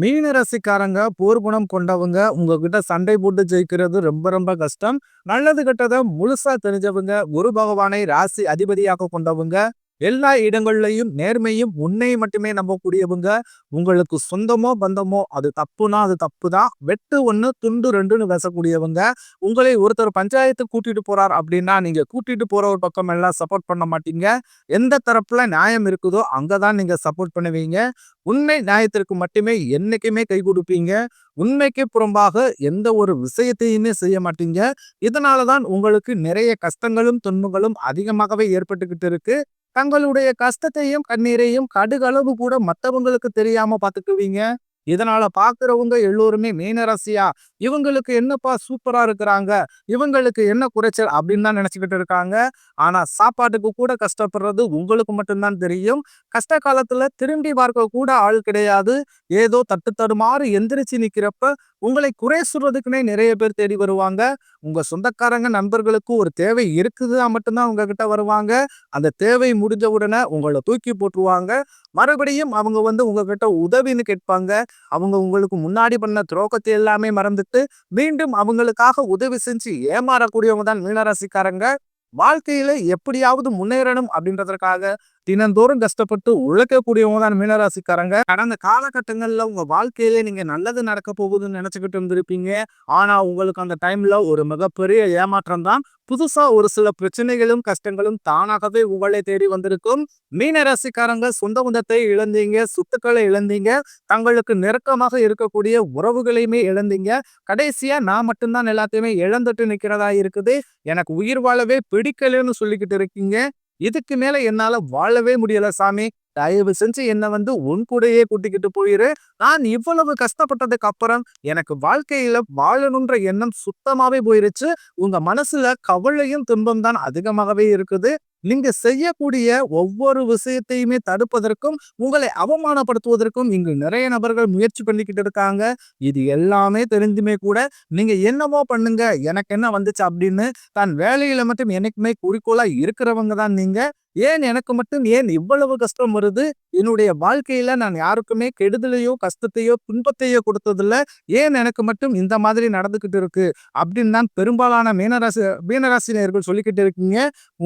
மீன ராசிக்காரங்க போர்க்குணம் கொண்டவங்க. உங்ககிட்ட சண்டை போட்டு ஜெயிக்கிறது ரொம்ப ரொம்ப கஷ்டம். நல்லது கெட்டத முழுசா தெரிஞ்சவங்க. குரு பகவானை ராசி அதிபதியாக கொண்டவங்க. எல்லா இடங்கள்லயும் நேர்மையும் உண்மையை மட்டுமே நம்பக்கூடியவங்க. உங்களுக்கு சொந்தமோ பந்தமோ அது தப்புனா அது தப்பு தான். வெட்டு ஒண்ணு துண்டு ரெண்டுன்னு பேசக்கூடியவங்க. உங்களை ஒருத்தர் பஞ்சாயத்துக்கு கூட்டிட்டு போறார் அப்படின்னா நீங்க கூட்டிட்டு போற ஒரு பக்கம் எல்லாம் சப்போர்ட் பண்ண மாட்டீங்க. எந்த தரப்புல நியாயம் இருக்குதோ அங்கதான் நீங்க சப்போர்ட் பண்ணுவீங்க. உண்மை நியாயத்திற்கு மட்டுமே என்னைக்குமே கை கொடுப்பீங்க. உண்மைக்கு புறம்பாக எந்த ஒரு விஷயத்தையுமே செய்ய மாட்டீங்க. இதனாலதான் உங்களுக்கு நிறைய கஷ்டங்களும் துன்பங்களும் அதிகமாகவே ஏற்பட்டுக்கிட்டு இருக்கு. தங்களுடைய கஷ்டத்தையும் கண்ணீரையும் கடுகளவு கூட மத்தவங்களுக்கு தெரியாம பாத்துக்குவீங்க. இதனால பாக்குறவங்க எல்லோருமே மீனராசியா, இவங்களுக்கு என்னப்பா சூப்பரா இருக்கிறாங்க, இவங்களுக்கு என்ன குறைச்சல் அப்படின்னு தான் நினைச்சுக்கிட்டு இருக்காங்க. ஆனா சாப்பாட்டுக்கு கூட கஷ்டப்படுறது உங்களுக்கு மட்டும்தான் தெரியும். கஷ்ட காலத்துல திரும்பி பார்க்க கூட ஆள் கிடையாது. ஏதோ தட்டு தடுமாறி எந்திரிச்சு நிக்கிறப்ப உங்களை குறை சொல்றதுக்குன்னே நிறைய பேர் தேடி வருவாங்க. உங்க சொந்தக்காரங்க நண்பர்களுக்கு ஒரு தேவை இருக்குதா மட்டும்தான் உங்ககிட்ட வருவாங்க. அந்த தேவை முடிஞ்ச உடனே உங்களை தூக்கி போட்டுருவாங்க. மறுபடியும் அவங்க உங்ககிட்ட உதவின்னு கேட்பாங்க. அவங்க உங்களுக்கு முன்னாடி பண்ண துரோகத்தை எல்லாமே மறந்துட்டு மீண்டும் அவங்களுக்காக உதவி செஞ்சு ஏமாறக்கூடியவங்க தான் மீனராசிக்காரங்க. வாழ்க்கையில எப்படியாவது முன்னேறணும் அப்படின்றதற்காக தினந்தோறும் கஷ்டப்பட்டு உழைக்கக்கூடியவங்க தான் மீனராசிக்காரங்க. கடந்த காலகட்டங்கள்ல உங்க வாழ்க்கையில நீங்க நல்லது நடக்க போகுதுன்னு நினைச்சுக்கிட்டு இருந்திருப்பீங்க. ஆனா உங்களுக்கு அந்த டைம்ல ஒரு மிகப்பெரிய ஏமாற்றம் தான். புதுசா ஒரு சில பிரச்சனைகளும் கஷ்டங்களும் தானாகவே உங்களை தேடி வந்திருக்கும். மீனராசிக்காரங்க சொந்த பந்தத்தை இழந்தீங்க, சொத்துக்களை இழந்தீங்க, தங்களுக்கு நெருக்கமாக இருக்கக்கூடிய உறவுகளையுமே இழந்தீங்க. கடைசியா நான் மட்டும்தான் எல்லாத்தையுமே இழந்துட்டு நிக்கிறதா இருக்குது. எனக்கு உயிர் வாழவே பிடிக்கலன்னு சொல்லிக்கிட்டு இருக்கீங்க. இதுக்கு மேல என்னால வாழவே முடியல சாமி. தயவு செஞ்சு என்ன உன் கூடயே கூட்டிக்கிட்டு போயிரு. நான் இவ்வளவு கஷ்டப்பட்டதுக்கு அப்புறம் எனக்கு வாழ்க்கையில வாழணுன்ற எண்ணம் சுத்தமாவே போயிருச்சு. உங்க மனசுல கவலையும் துன்பம் தான் அதிகமாகவே இருக்குது. நீங்க செய்யக்கூடிய ஒவ்வொரு விஷயத்தையுமே தடுப்பதற்கும், உங்களை அவமானப்படுத்துவதற்கும் இங்கு நிறைய நபர்கள் முயற்சி பண்ணிக்கிட்டு இருக்காங்க. இது எல்லாமே தெரிஞ்சுமே கூட நீங்க என்னமோ பண்ணுங்க, எனக்கு என்ன வந்துச்சு அப்படின்னு தான் வேலையில மட்டும் என்னைக்குமே குறிக்கோளா இருக்கிறவங்க தான் நீங்க. ஏன் எனக்கு மட்டும் ஏன் இவ்வளவு கஷ்டம் வருது? என்னுடைய வாழ்க்கையில நான் யாருக்குமே கெடுதலையோ கஷ்டத்தையோ துன்பத்தையோ கொடுத்ததில்ல. ஏன் எனக்கு மட்டும் இந்த மாதிரி நடந்துகிட்டு இருக்கு அப்படின்னு தான் பெரும்பாலான மீனராசினியர்கள் சொல்லிக்கிட்டு இருக்கீங்க.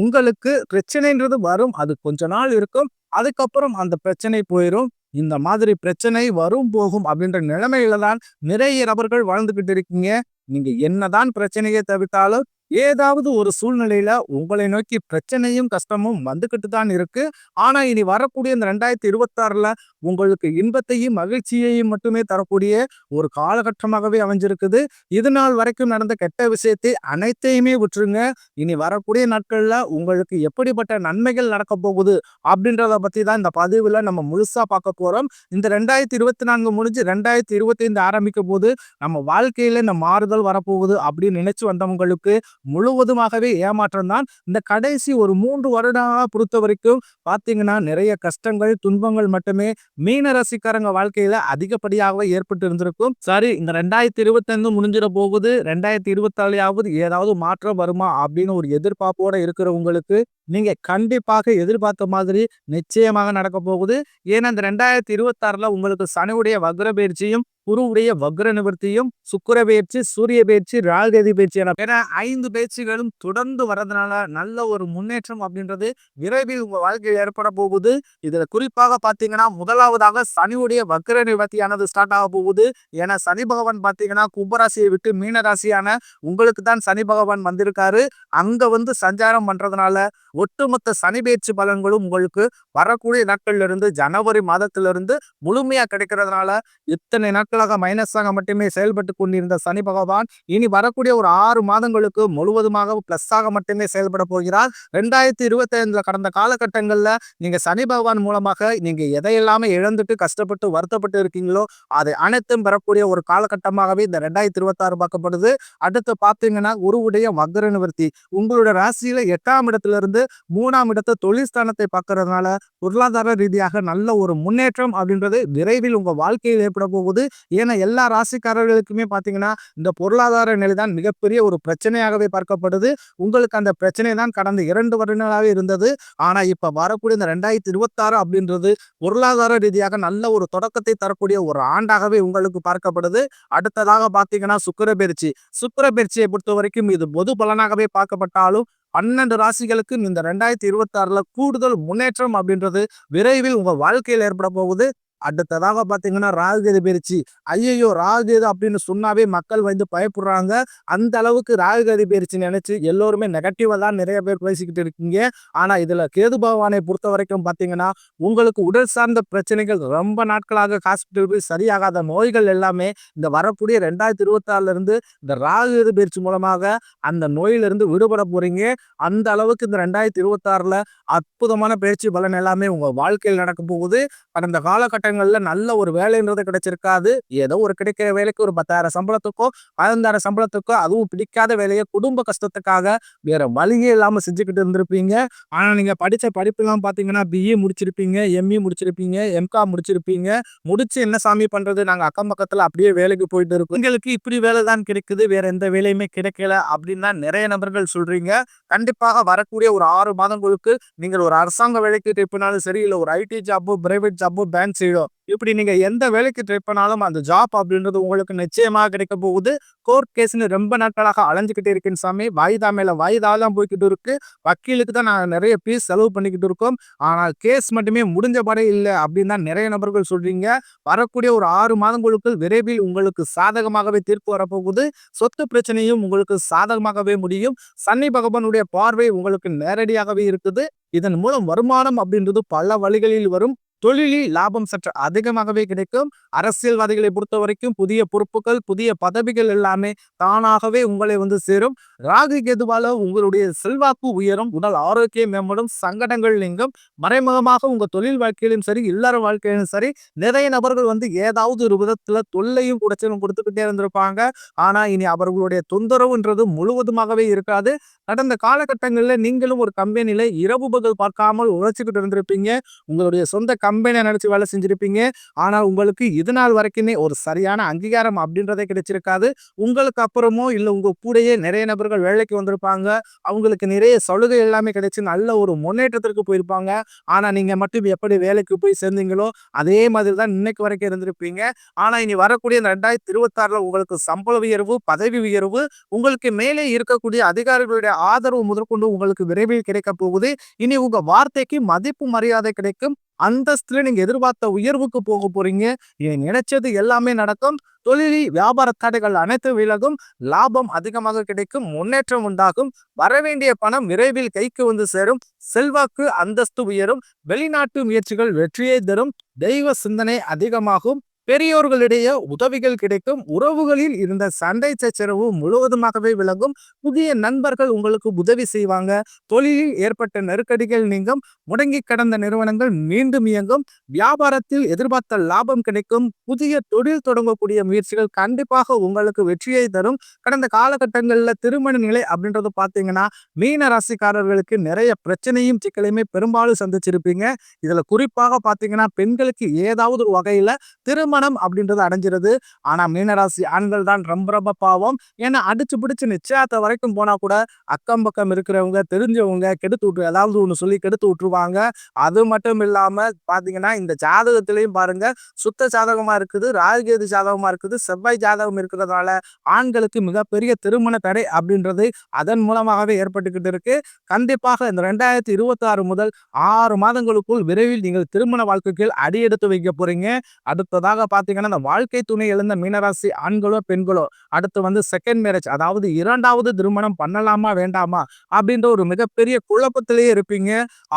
உங்களுக்கு பிரச்சனைன்றது வரும். அது கொஞ்ச நாள் இருக்கும். அதுக்கப்புறம் அந்த பிரச்சனை போயிரும். இந்த மாதிரி பிரச்சனை வரும் போகும் அப்படின்ற நிலைமையில தான் நிறைய நபர்கள் வாழ்ந்துகிட்டு இருக்கீங்க. நீங்க என்னதான் பிரச்சனையை தவிர்த்தாலும் ஏதாவது ஒரு சூழ்நிலையில உங்களை நோக்கி பிரச்சனையும் கஷ்டமும் வந்துகிட்டு தான் இருக்கு. ஆனா இனி வரக்கூடிய இந்த 2026ல உங்களுக்கு இன்பத்தையும் மகிழ்ச்சியையும் மட்டுமே தரக்கூடிய ஒரு காலகட்டமாகவே அமைஞ்சிருக்குது. இது நாள் வரைக்கும் நடந்த கெட்ட விஷயத்தை அனைத்தையுமே விட்டுருங்க. இனி வரக்கூடிய நாட்கள்ல உங்களுக்கு எப்படிப்பட்ட நன்மைகள் நடக்க போகுது அப்படின்றத பத்தி தான் இந்த பதிவுல நம்ம முழுசா பார்க்க போறோம். இந்த 2024 முடிஞ்சு 2025 ஆரம்பிக்கும் போது நம்ம வாழ்க்கையில இந்த மாறுதல் வரப்போகுது அப்படின்னு நினைச்சு வந்தவங்களுக்கு முழுவதுமாகவே ஏமாற்றம் தான். இந்த கடைசி ஒரு 3 வருடங்களா பொறுத்த வரைக்கும் பாத்தீங்கன்னா நிறைய கஷ்டங்கள் துன்பங்கள் மட்டுமே மீன ராசிக்காரங்க வாழ்க்கையில அதிகப்படியாகவே ஏற்பட்டு இருந்திருக்கும். சரி, இந்த 2025 முடிஞ்சிட போகுது, 2024 ஏதாவது மாற்றம் வருமா அப்படின்னு ஒரு எதிர்பார்ப்போட இருக்கிறவங்களுக்கு நீங்க கண்டிப்பாக எதிர்பார்த்த மாதிரி நிச்சயமாக நடக்க போகுது. ஏன்னா இந்த 2026ல உங்களுக்கு சனியுடைய வக்ர பயிற்சியும் குருவுடைய வக்ர நிவர்த்தியும் சுக்கிர பயிற்சி சூரிய பயிற்சி ராகுகேது பயிற்சி என 5 பயிற்சிகளும் தொடர்ந்து வரதுனால நல்ல ஒரு முன்னேற்றம் அப்படின்றது விரைவில் உங்க வாழ்க்கையில் ஏற்பட போகுது. இதுல குறிப்பாக பாத்தீங்கன்னா முதலாவதாக சனியுடைய வக்ர நிவர்த்தியானது ஸ்டார்ட் ஆக போகுது. ஏன்னா சனி பகவான் பாத்தீங்கன்னா கும்பராசியை விட்டு மீன ராசியான உங்களுக்கு தான் சனி பகவான் வந்திருக்காரு. அங்க சஞ்சாரம் பண்றதுனால ஒட்டுமொத்த சனி பயிற்சி பலன்களும் உங்களுக்கு வரக்கூடிய நாட்கள்ல இருந்து ஜனவரி மாதத்திலிருந்து முழுமையா கிடைக்கிறதுனால இத்தனை நாட்களாக மைனஸாக மட்டுமே செயல்பட்டு கொண்டிருந்த சனி பகவான் இனி வரக்கூடிய ஒரு 6 மாதங்களுக்கு முழுவதுமாக பிளஸ்ஸாக மட்டுமே செயல்பட போகிறார். 2025 கடந்த காலகட்டங்கள்ல நீங்க சனி பகவான் மூலமாக நீங்க எதையெல்லாமே இழந்துட்டு கஷ்டப்பட்டு வருத்தப்பட்டு இருக்கீங்களோ அதை அனைத்தும் பெறக்கூடிய ஒரு காலகட்டமாகவே இந்த 2026 பார்க்கப்படுது. அடுத்து பாத்தீங்கன்னா குருவுடைய வக்ர நிவர்த்தி உங்களுடைய ராசியில 8ஆம் இடத்துல இருந்து 3ஆம் இடத்தை தொழில் ஸ்தானத்தை பார்க்கறதுனால பொருளாதார ரீதியாக நல்ல ஒரு முன்னேற்றம் அப்படின்றது விரைவில் உங்க வாழ்க்கையில் ஏற்பட போகுது. ஏன்னா எல்லா ராசிக்காரர்களுக்குமே பார்த்தீங்கன்னா, இந்த பொருளாதார நிலை தான் மிகப்பெரிய ஒரு பிரச்சனையாகவே பார்க்கப்படுது. உங்களுக்கு அந்த பிரச்சனை தான் கடந்த 2 வருடங்களாவே இருந்தது. ஆனா இப்ப வரக்கூடிய இந்த 2026 அப்படின்றது பொருளாதார ரீதியாக நல்ல ஒரு தொடக்கத்தை தரக்கூடிய ஒரு ஆண்டாகவே உங்களுக்கு பார்க்கப்படுது. அடுத்ததாக பார்த்தீங்கன்னா சுக்கிர பயிற்சி. சுக்கிர பயிற்சியை பொறுத்தவரைக்கும் இது பொது பலனாகவே பார்க்கப்பட்டாலும் 12 ராசிகளுக்கு இந்த 2026ல கூடுதல் முன்னேற்றம் அப்படின்றது விரைவில் உங்க வாழ்க்கையில் ஏற்பட போகுது. அடுத்ததாக பார்த்தீங்கன்னா ராகுகேது பயிற்சி. ஐயையோ! ராகுகேது அப்படின்னு சொன்னாவே மக்கள் வந்து பயப்படுறாங்க. அந்த அளவுக்கு ராகுகேது பயிற்சி நினைச்சு எல்லோருமே நெகட்டிவா தான் நிறைய பேர் பேசிக்கிட்டு இருக்கீங்க. ஆனா இதுல கேது பகவானை பொறுத்தவரைக்கும் பார்த்தீங்கன்னா, உங்களுக்கு உடல் சார்ந்த பிரச்சனைகள் ரொம்ப நாட்களாக ஹாஸ்பிட்டல் போய் சரியாகாத நோய்கள் எல்லாமே இந்த வரக்கூடிய 2026ல இருந்து இந்த ராகுகேது பயிற்சி மூலமாக அந்த நோயிலிருந்து விடுபட போறீங்க. அந்த அளவுக்கு இந்த 2026ல அற்புதமான பயிற்சி பலன் எல்லாமே உங்க வாழ்க்கையில் நடக்க போகுது. கடந்த காலகட்டங்கள்ல நல்ல ஒரு வேலைன்றது கிடைச்சிருக்காது. ஏதோ ஒரு கிடைக்கிற வேலைக்கு ஒரு 10,000 சம்பளத்துக்கோ, 15,000 சம்பளத்துக்கோ, அதுவும் பிடிக்காத வேலையை குடும்ப கஷ்டத்துக்காக வேற வழியே இல்லாம செஞ்சுக்கிட்டு இருந்திருப்பீங்க. ஆனா நீங்க படிச்ச படிப்புலாம் பார்த்தீங்கன்னா, பிஇ முடிச்சிருப்பீங்க, எம்இ முடிச்சிருப்பீங்க, எம்காம் முடிச்சிருப்பீங்க. முடிச்சு என்ன சாமி பண்றது? நாங்க அக்கம் பக்கத்துல அப்படியே வேலைக்கு போயிட்டு இருக்கோம். எங்களுக்கு இப்படி வேலை தான் கிடைக்குது. வேற எந்த வேலையுமே கிடைக்கல அப்படின்னு தான் நிறைய நபர்கள் சொல்றீங்க. கண்டிப்பாக வரக்கூடிய ஒரு 6 மாதங்களுக்கு நீங்கள் ஒரு அரசாங்க வேலைக்கு ட்ரை பண்ணாலும் சரி, இல்ல ஒரு ஐடி ஜாப்போ, பிரைவேட் ஜாப்போ, பேங்க் சைடோ இப்படி நீங்க எந்த வேலைக்கு ட்ரை பண்ணாலும் அந்த ஜாப் அப்படின்றது உங்களுக்கு நிச்சயமாக கிடைக்க போகுது. கோர்ட் கேஸ்ன்னு ரொம்ப நாட்களாக அலைஞ்சுக்கிட்டே இருக்கேன் சாமி. வாய்தா மேல வாய்தா தான் போய்க்கிட்டு இருக்கு. வக்கீலுக்கு தான் நான் நிறைய ஃபீஸ் செலவு பண்ணிக்கிட்டு இருக்கோம். ஆனால் கேஸ் மட்டுமே முடிஞ்ச பாடே இல்ல அப்படின்னு தான் நிறைய நபர்கள் சொல்றீங்க. வரக்கூடிய ஒரு 6 மாதங்களுக்குள் விரைவில் உங்களுக்கு சாதகமாகவே தீர்ப்பு வரப்போகுது. சொத்து பிரச்சனையும் உங்களுக்கு சாதகமாகவே முடியும். சனி பகவானுடைய பார்வை உங்களுக்கு நேரடியாகவே இருக்குது. இதன் மூலம் வருமானம் அப்படின்றது பல வழிகளில் வரும். தொழிலில் லாபம் சற்று அதிகமாகவே கிடைக்கும். அரசியல்வாதிகளை பொறுத்தவரைக்கும் புதிய பொறுப்புகள், புதிய பதவிகள் எல்லாமே தானாகவே உங்களை வந்து சேரும். ராகு கேதுவால உங்களுடைய செல்வாக்கு உயரும், உடல் ஆரோக்கியம் மேம்படும், சங்கடங்கள் நீங்கும். மறைமுகமாக உங்க தொழில் வாழ்க்கையிலும் சரி, இல்லற வாழ்க்கையிலும் சரி, நிறைய நபர்கள் வந்து ஏதாவது ஒரு விதத்துல தொல்லையும் குடைச்சலும் கொடுத்துக்கிட்டே இருந்திருப்பாங்க. ஆனா இனி அவர்களுடைய தொந்தரவுன்றது முழுவதுமாகவே இருக்காது. கடந்த காலகட்டங்களில் நீங்களும் ஒரு கம்பெனியில இரவு பகல் பார்க்காமல் உழைச்சிக்கிட்டு இருந்திருப்பீங்க. உங்களுடைய சொந்த கம்பெனியை நினைச்சு வேலை செஞ்சிருப்பீங்க. ஆனால் உங்களுக்கு இது நாள் வரைக்குமே ஒரு சரியான அங்கீகாரம் அப்படின்றதே கிடைச்சிருக்காது. உங்களுக்கு அப்புறமோ இல்ல உங்க கூடயே நிறைய நபர்கள் வேலைக்கு வந்திருப்பாங்க. அவங்களுக்கு நிறைய சலுகை எல்லாமே கிடைச்சு நல்ல ஒரு முன்னேற்றத்திற்கு போயிருப்பாங்க. ஆனா நீங்க மட்டும் எப்படி வேலைக்கு போய் சேர்ந்தீங்களோ அதே மாதிரி தான் இன்னைக்கு வரைக்கும் இருந்திருப்பீங்க. ஆனா இனி வரக்கூடிய இந்த 2026ல உங்களுக்கு சம்பள உயர்வு, பதவி உயர்வு, உங்களுக்கு மேலே இருக்கக்கூடிய அதிகாரிகளுடைய ஆதரவு முதற்கொண்டு உங்களுக்கு விரைவில் கிடைக்க போகுது. இனி உங்க வார்த்தைக்கு மதிப்பு மரியாதை கிடைக்கும். அந்தஸ்துல நீங்க எதிர்பார்த்த உயர்வுக்கு போக போறீங்க. நீங்க நினைச்சது எல்லாமே நடக்கும். தொழிலில் வியாபார தடைகள் அனைத்து விலகும். லாபம் அதிகமாக கிடைக்கும். முன்னேற்றம் உண்டாகும். வரவேண்டிய பணம் விரைவில் கைக்கு வந்து சேரும். செல்வாக்கு அந்தஸ்து உயரும். வெளிநாட்டு முயற்சிகள் வெற்றியை தரும். தெய்வ சிந்தனை அதிகமாகும். பெரியோர்களிடையே உதவிகள் கிடைக்கும். உறவுகளில் இருந்த சண்டை சச்சரவு முழுவதுமாகவே விலகும். புதிய நண்பர்கள் உங்களுக்கு உதவி செய்வாங்க. தொழிலில் ஏற்பட்ட நெருக்கடிகள் நீங்கும். முடங்கி கடந்த நிறுவனங்கள் மீண்டும் இயங்கும். வியாபாரத்தில் எதிர்பார்த்த லாபம் கிடைக்கும். புதிய தொழில் தொடங்கக்கூடிய முயற்சிகள் கண்டிப்பாக உங்களுக்கு வெற்றியை தரும். கடந்த காலகட்டங்களில் திருமண நிலை அப்படின்றது பார்த்தீங்கன்னா, மீன ராசிக்காரர்களுக்கு நிறைய பிரச்சனையும் சிக்கலையுமே பெரும்பாலும் சந்திச்சிருப்பீங்க. இதுல குறிப்பாக பார்த்தீங்கன்னா, பெண்களுக்கு ஏதாவது ஒரு வகையில திருமணம் அப்படின்றது அடைஞ்சிருது. ஆனா மீனராசி ஆண்கள் தான் ரொம்ப ரொம்ப பாவம். ஏன்னா அடிச்சு பிடிச்சு நிச்சயத்தை வரைக்கும் போனா கூட அக்கம் பக்கம் இருக்கிறவங்க, தெரிஞ்சவங்க கெடுத்து விட்டு ஏதாவது ஒண்ணு சொல்லி கெடுத்து விட்டுருவாங்க. அது மட்டும் இல்லாம பாத்தீங்கன்னா, இந்த ஜாதகத்திலையும் பாருங்க, சுத்த ஜாதகமா இருக்குது, ராகுகேது ஜாதகமா இருக்குது, செவ்வாய் ஜாதகம் இருக்கிறதுனால ஆண்களுக்கு மிகப்பெரிய திருமண தடை அப்படின்றது அதன் மூலமாகவே ஏற்பட்டுக்கிட்டு இருக்கு. கண்டிப்பாக இந்த 2026 முதல் 6 மாதங்களுக்குள் விரைவில் நீங்கள் திருமண வாழ்க்கையில் அடியெடுத்து வைக்க போறீங்க. அடுத்ததாக பாத்தீங்கன்னா, இந்த வாழ்க்கை துணை எழுந்த மீனராசி ஆண்களோ பெண்களோ அடுத்து வந்து செகண்ட் மேரேஜ், அதாவது 2வது திருமணம் பண்ணலாமா வேண்டாமா அப்படின்ற ஒரு மிகப்பெரிய குழப்பத்திலேயே இருப்பீங்க.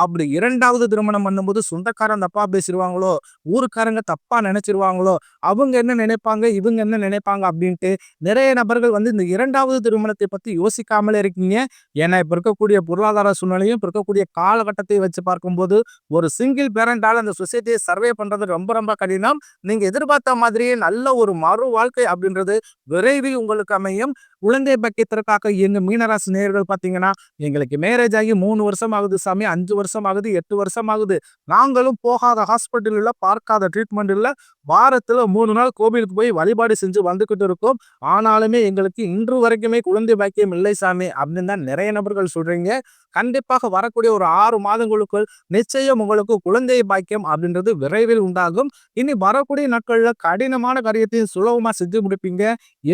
அப்படி 2வது திருமணம் பண்ணும்போது சொந்தக்காரன் தப்பா பேசிடுவாங்களோ, ஊருக்காரங்க தப்பா நினைச்சிருவாங்களோ, அவங்க என்ன நினைப்பாங்க, இவங்க என்ன நினைப்பாங்க அப்படின்ட்டு நிறைய நபர்கள் வந்து இந்த 2வது திருமணத்தை பத்தி யோசிக்காமலே இருக்கீங்க. ஏன்னா இப்ப இருக்கக்கூடிய பொருளாதார சூழ்நிலையும் இப்ப இருக்கக்கூடிய காலகட்டத்தை வச்சு பார்க்கும்போது ஒரு சிங்கிள் பேரண்டால அந்த சொசைட்டியை சர்வே பண்றது ரொம்ப ரொம்ப கடினம். நீங்க எதிர் எதிர்பார்த்த மாதிரியே நல்ல ஒரு மறு வாழ்க்கை அப்படின்றது விரைவில் உங்களுக்கு அமையும். குழந்தை பாக்கியத்திற்காக எங்க மீனராசி நேயர்கள் பார்த்தீங்கன்னா, எங்களுக்கு மேரேஜ் ஆகி 3 வருஷம் ஆகுது சாமி, 5 வருஷம் ஆகுது, 8 வருஷம் ஆகுது. நாங்களும் போகாத ஹாஸ்பிட்டல் இல்ல, பார்க்காத ட்ரீட்மெண்ட் இல்ல. வாரத்துல 3 நாள் கோவிலுக்கு போய் வழிபாடு செஞ்சு வந்துகிட்டு இருக்கோம். ஆனாலுமே எங்களுக்கு இன்று வரைக்குமே குழந்தை பாக்கியம் இல்லை சாமி அப்படின்னு தான் நிறைய நபர்கள் சொல்றீங்க. கண்டிப்பாக வரக்கூடிய ஒரு 6 மாதங்களுக்குள் நிச்சயம் உங்களுக்கு குழந்தை பாக்கியம் அப்படின்றது விரைவில் உண்டாகும். இனி வரக்கூடிய நாட்கள்ல கடினமான காரியத்தையும் சுலபமா செஞ்சு முடிப்பீங்க.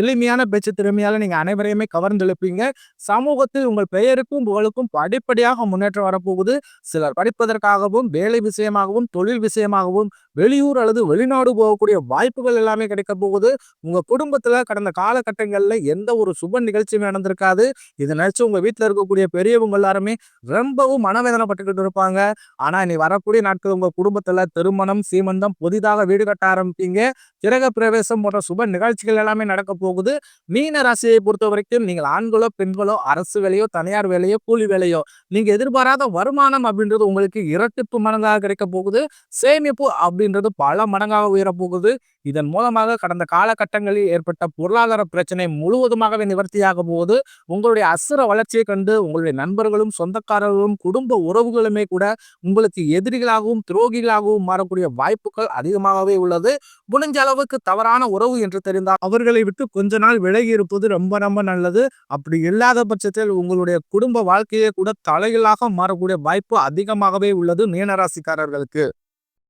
எளிமையான பேச்சு திறமையால நீங்க அனைவரையுமே கவர்ந்தெழுப்பீங்க. சமூகத்தில் உங்கள் பெயருக்கும் புகழுக்கும் படிப்படியாக முன்னேற்றம் வரப்போகுது. சிலர் படிப்பதற்காகவும், வேலை விஷயமாகவும், தொழில் விஷயமாகவும் வெளியூர் அல்லது வெளிநாடு போகக்கூடிய வாய்ப்புகள் எல்லாமே கிடைக்க போகுது. உங்க குடும்பத்துல கடந்த காலகட்டங்கள்ல எந்த ஒரு சுப நிகழ்ச்சியுமே நடந்திருக்காது. இதை நினைச்சு உங்க வீட்டுல இருக்கக்கூடிய பெரியவங்க எல்லாருமே ரொம்பவும் மனவேதனைப்பட்டுக்கிட்டு இருப்பாங்க. ஆனா இனி வரக்கூடிய நாட்கள் உங்க குடும்பத்துல திருமணம், சீமந்தம், புதிதாக வீடு கட்ட ஆரம்பிப்பீங்க. கிரக பிரவேசம் போன்ற சுப நிகழ்ச்சிகள் எல்லாமே நடக்க போகுது. மீன ராசியை பொறுத்த வரைக்கும் நீங்கள் ஆண்களோ பெண்களோ அரசு வேலையோ தனியார் வேலையோ கூலி வேலையோ நீங்க எதிர்பாராத வருமானம் அப்படின்றது உங்களுக்கு இரட்டிப்பு மடங்காக கிடைக்க போகுது. சேமிப்பு அப்படின்றது பல மடங்காக உயர போகுது. இதன் மூலமாக கடந்த காலகட்டங்களில் ஏற்பட்ட பொருளாதார பிரச்சனை முழுவதுமாகவே நிவர்த்தியாக போகுது. உங்களுடைய அசுர வளர்ச்சியை கண்டு உங்களுடைய நண்பர்களும் சொந்தக்காரர்களும் குடும்ப உறவுகளுமே கூட உங்களுக்கு எதிரிகளாகவும் துரோகிகளாகவும் மாறக்கூடிய வாய்ப்புகள் அதிகமாகவே உள்ளது. முடிஞ்ச அளவுக்கு தவறான உறவு என்று தெரிந்தால் அவர்களை விட்டு கொஞ்ச நாள் விலகி இருப்பது ரொம்ப ரொம்ப நல்லது. அப்படி இல்லாத பட்சத்தில் உங்களுடைய குடும்ப வாழ்க்கையே கூட தலைகளாக மாறக்கூடிய வாய்ப்பு அதிகமாகவே உள்ளது மீனராசிக்காரர்களுக்கு.